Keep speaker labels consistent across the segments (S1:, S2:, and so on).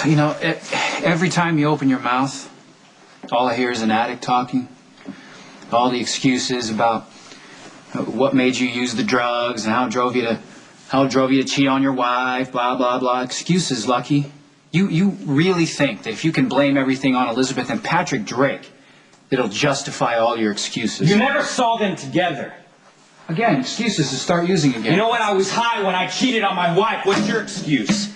S1: You know, every time you open your mouth, all I hear is an addict talking. All the excuses about what made you use the drugs and how it drove you to cheat on your wife, blah, blah, blah. Excuses, Lucky. You really think that if you can blame everything on Elizabeth and Patrick Drake, it'll justify all your excuses?
S2: You never saw them together.
S1: Again, excuses to start using again.
S2: You know what? I was high when I cheated on my wife. What's your excuse?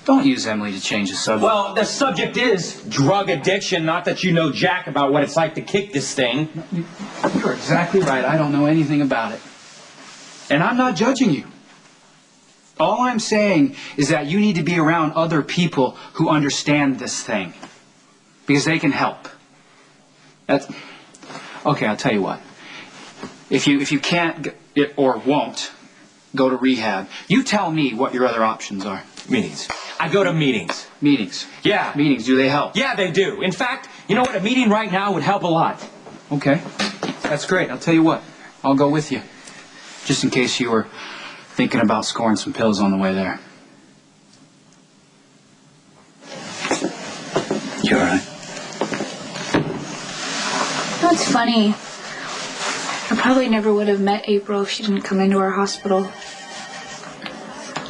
S1: Don't use Emily to change the subject.
S2: Well, the subject is drug addiction, not that you know jack about what it's like to kick this thing.
S1: You're exactly right. I don't know anything about it. And I'm not judging you. All I'm saying is that you need to be around other people who understand this thing. Because they can help. Okay, I'll tell you what. If you can't or won't go to rehab, you tell me what your other options are.
S2: Meetings. I go to meetings.
S1: Meetings?
S2: Yeah.
S1: Meetings, do they help?
S2: Yeah, they do. In fact, you know what? A meeting right now would help a lot.
S1: Okay. That's great. I'll tell you what. I'll go with you. Just in case you were thinking about scoring some pills on the way there. You all right?
S3: No, it's funny. I probably never would have met April if she didn't come into our hospital.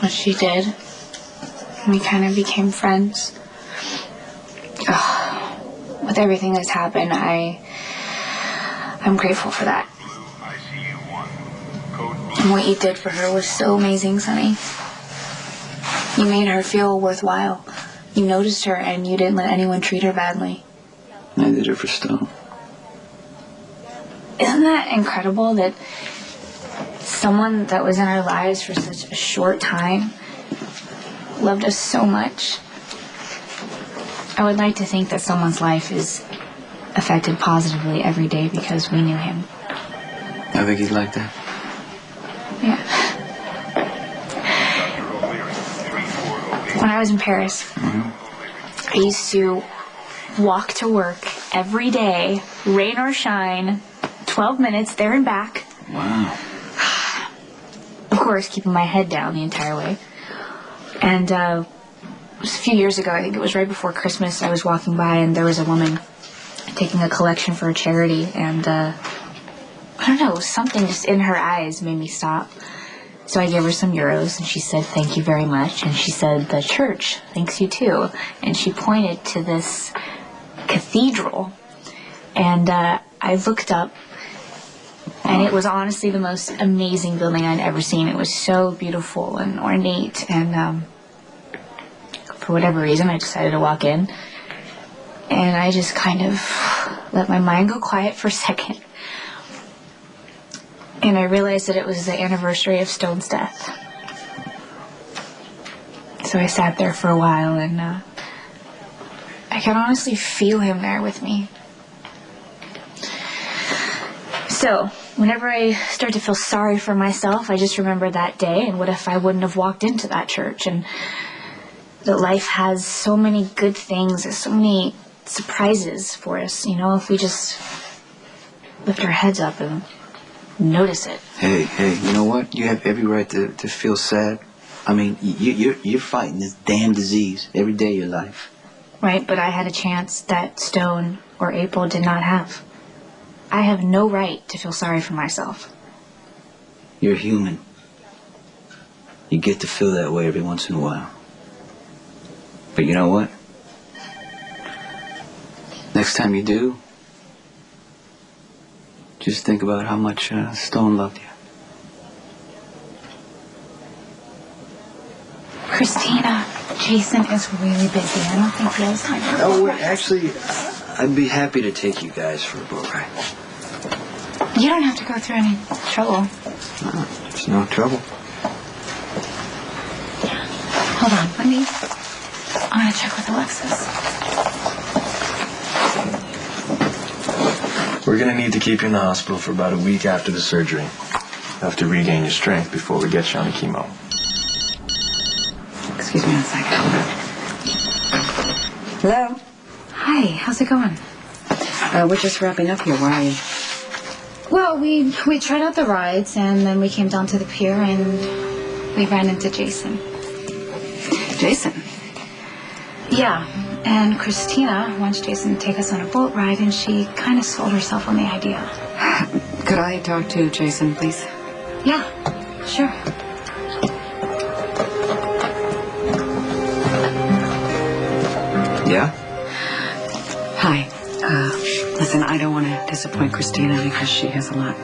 S3: But she did. And we kind of became friends. With everything that's happened, I'm grateful for that. And what you did for her was so amazing, Sonny. You made her feel worthwhile. You noticed her and you didn't let anyone treat her badly.
S1: I did it for Stone.
S3: Isn't that incredible that someone that was in our lives for such a short time loved us so much? I would like to think that someone's life is affected positively every day because we knew him.
S1: I think he'd like that.
S3: Yeah. When I was in Paris, I used to walk to work every day, rain or shine, 12 minutes there and back.
S1: Wow.
S3: Of course, keeping my head down the entire way. And it was a few years ago, I think it was right before Christmas, I was walking by and there was a woman taking a collection for a charity. And I don't know, something just in her eyes made me stop. So I gave her some euros and she said, "Thank you very much." And she said, "The church thanks you too." And she pointed to this cathedral. And I looked up. And it was honestly the most amazing building I'd ever seen. It was so beautiful and ornate. And for whatever reason, I decided to walk in. And I just kind of let my mind go quiet for a second. And I realized that it was the anniversary of Stone's death. So I sat there for a while and I could honestly feel him there with me. So, whenever I start to feel sorry for myself, I just remember that day and what if I wouldn't have walked into that church, and that life has so many good things, there's so many surprises for us, you know, if we just lift our heads up and notice it.
S4: Hey, you know what? You have every right to feel sad. I mean, you're fighting this damn disease every day of your life.
S3: Right, but I had a chance that Stone or April did not have. I have no right to feel sorry for myself.
S4: You're human. You get to feel that way every once in a while. But you know what? Next time you do, just think about how much Stone loved you.
S3: Christina, Jason is really busy. I don't think he has time for
S4: Oh, wait, actually, I'd be happy to take you guys for a boat ride.
S3: You don't have to go through any trouble.
S4: No, it's no trouble.
S3: Hold on, I'm gonna check with Alexis.
S5: We're gonna need to keep you in the hospital for about a week after the surgery. You have to regain your strength before we get you on the chemo.
S6: Excuse me one second. Hello?
S3: Hi, how's it going?
S6: We're just wrapping up here. Why are you?
S3: Well, we tried out the rides, and then we came down to the pier, and we ran into Jason.
S6: Jason?
S3: Yeah, and Christina wants Jason to take us on a boat ride, and she kind of sold herself on the idea.
S6: Could I talk to Jason, please?
S3: Yeah, sure.
S4: Yeah?
S6: Hi. Listen, I don't want to disappoint Christina because she has a lot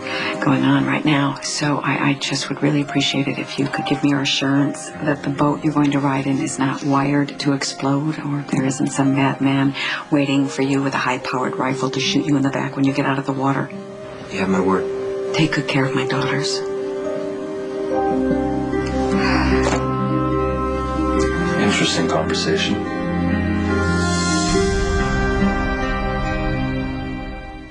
S6: going on right now. So I just would really appreciate it if you could give me your assurance that the boat you're going to ride in is not wired to explode, or there isn't some madman waiting for you with a high-powered rifle to shoot you in the back when you get out of the water.
S4: You have my word.
S6: Take good care of my daughters.
S5: Interesting conversation.